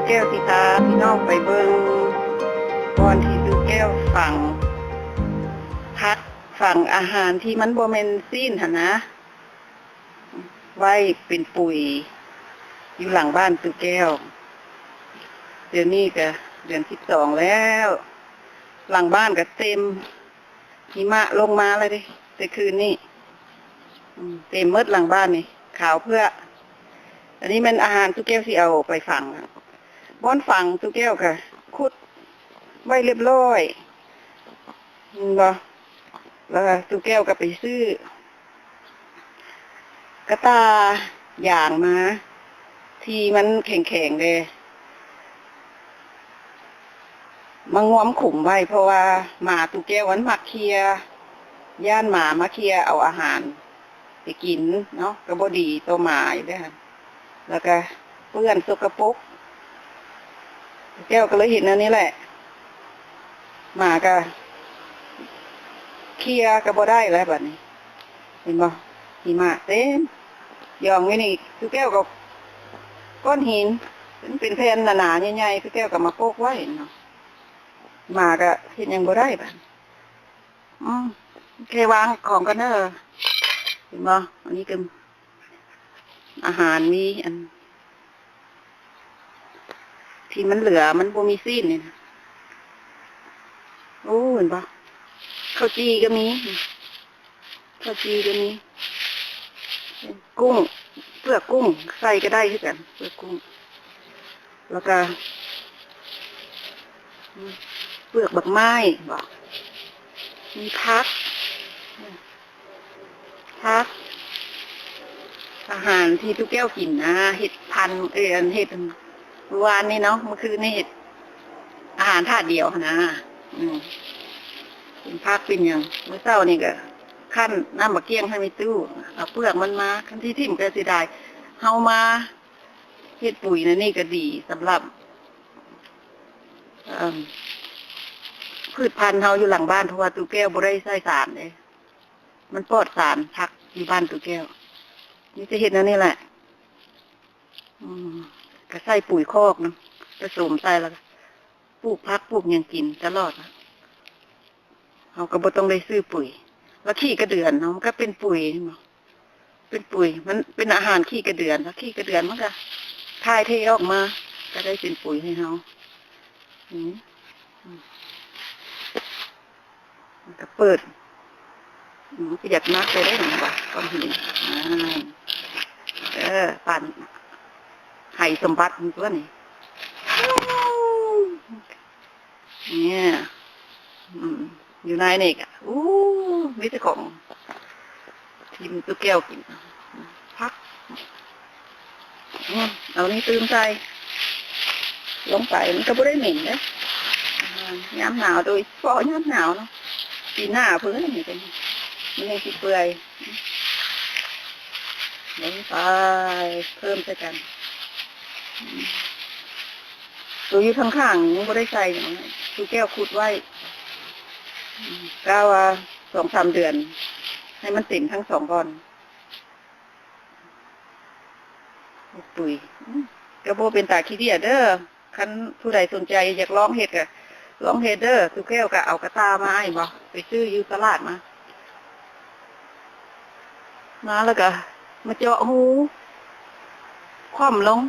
แก้วสิคะพี่น้องไปเบิ้งก่อนที่ตู้แก้วฝังพักฝังอาหารที่มันบ่แม่นซีนหั่นนะไว้เป็นปุ๋ยอยู่หลังบ้านตู้แก้วเดี๋ยวนี้ก็เดือน12แล้วหลังบ้านก็เต็มหิมะลงมาเลยดิแต่คืนนี้เต็มมืดหลังบ้านนี่ขาวเพื่ออันนี้มันอาหารตู้แก้วที่เอาไปฝังบ้อนฝังตู้แก้วค่ะขุดไว้เรียบร้อยบ่แล้วตู้แก้วก็ไปซื้อกระตาอย่างมาที่มันแข็งๆเลยมางวมขุมไว้เพราะว่าหมาตู้แก้วมันมักเคลียย่านหมามาเคลียเอาอาหารไปกินเนาะก็บ่ดีตัวหมาอยู่ด้วยค่ะแล้วก็เปื้อนสกปรกแก้วก็เลยเห็นอันนี้แหละหมาก็เคลียก็บ่ได้แล้วบัดนี้เห็นบ่หิมะเต็มยองไว้นี่คือแก้วกับก้อนหินเป็นแผ่นหนาๆใหญ่ๆคือแก้วก็มาโปกไว้เนาะหมาก็เห็นยังบ่ได้บัดแค่วางของกันเด้อเห็นบ่อันนี้ก็อาหารมีอันที่มันเหลือมันบ่มีซีนนี่นะโอ้เห็นปะข้าวจีก็มีข้าวจีก็มีกุ้งเปลือกกุ้งใส่ก็ได้คือกันเปลือกกุ้งแล้วก็เปลือกบักไม้บอกมีพักอาหารที่ทุกแก้วกินนะเห็ดพันเห็ดเมื่อวานนี้เนาะเมื่อคืนนี่เห็ดอาหารถาดเดียวนะเป็นพักเป็นอย่างเมื่อเช้านี่ก็ขั้นน้ำมะเกี้ยงให้มีตู้เอาเปลือกมันมาขั้นที่ทิ่มก็เสียดายเฮามาเฮ็ดปุ๋ยนะนี่ก็ดีสำหรับพืชพันธุ์เฮาอยู่หลังบ้านเพราะว่าตู้แก้วบ่ได้ใส่สารเลยมันปลอดสารผักอยู่บ้านตู้แก้วนี่จะเห็นนะนี่แหละก็ใส่ปุ๋ยคอกนะผสมใส่แล้วปลูกผักปลูกหยังกินตลอดนะเฮาก็บ่ต้องได้ซื้อปุ๋ยแล้วขี้กระเดือนเนาะมันก็เป็นปุ๋ยเป็นปุ๋ยมันเป็นอาหารขี้กระเดือนแล้วขี้กระเดือนมันก็คายเทออกมาก็ได้เป็นปุ๋ยให้เฮามันก็เปิดประหยัดมากเลยได้หนึ่งบาทก้อนหินปั่นไห่สมบัติตัวนี้เนี่ยอยู่ในนี่กะมิตรของทีมตุ๊กแก้วกินพักเอานี่ตื่มใจลงไปมันก็ไม่ได้เหม็นนะย้ำหนาวโดยเฉพาะย้ำหนาวเนาะปีหน้าเพื่อนนี่เป็นมันยังติดเปื่อยลงไปเพิ่มใส่กันตัวอยู่ข้างๆมันไม่ได้ใส่อย่างนี้ตุ๊กแก้วขุดไว้ก้าวว่า2-3 เดือนให้มันติ่มทั้ง2 ก้อนปุ๋ยกระโบเป็นตาขี้เดียดเด้อคันผู้ใดสนใจอยากลองเห็ดกะลองเห็ดเด้อตุ๊กแก้วก็เอากระตามาไอ้บ่ไปซื้ออยู่ตลาดมาแล้วก็มาเจาะหูคว่ำลง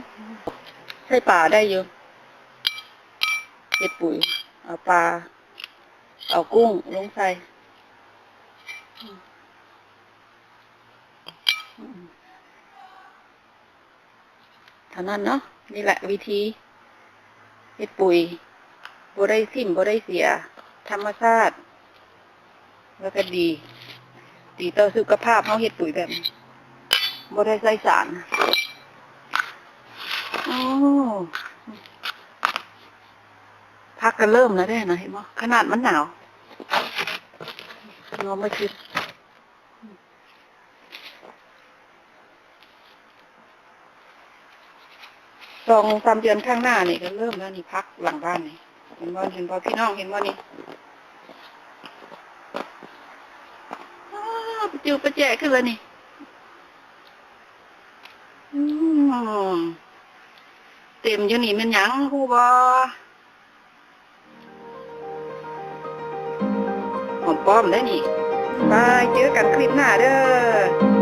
ใส่ป่าได้อยู่เห็ดปุ๋ยเอาปลาเอากุ้งลงใส่เท่านั้นเนาะนี่แหละวิธีเห็ดปุ๋ยบ่ได้ทิ่มบ่ได้เสียธรรมชาติแล้วก็ดีต่อสุขภาพเฮาเห็ดปุ๋ยแบบบ่ได้ใส่สารพักกันเริ่มแล้วได้นะเห็นมั้ยขนาดมันหนาวงอไม่คิด2-3 เดือนข้างหน้านี่ก็เริ่มแล้วนี่พักหลังบ้านนี่เห็นบ่พี่น้องเห็นบ่นี่จิ๋วประแจขึ้นแล้วนี่ ต็มๆอยู่นี่แม่นหยังฮู้บ่ของปลอมได้นี่บายเจอกันคลิปหน้าเด้อ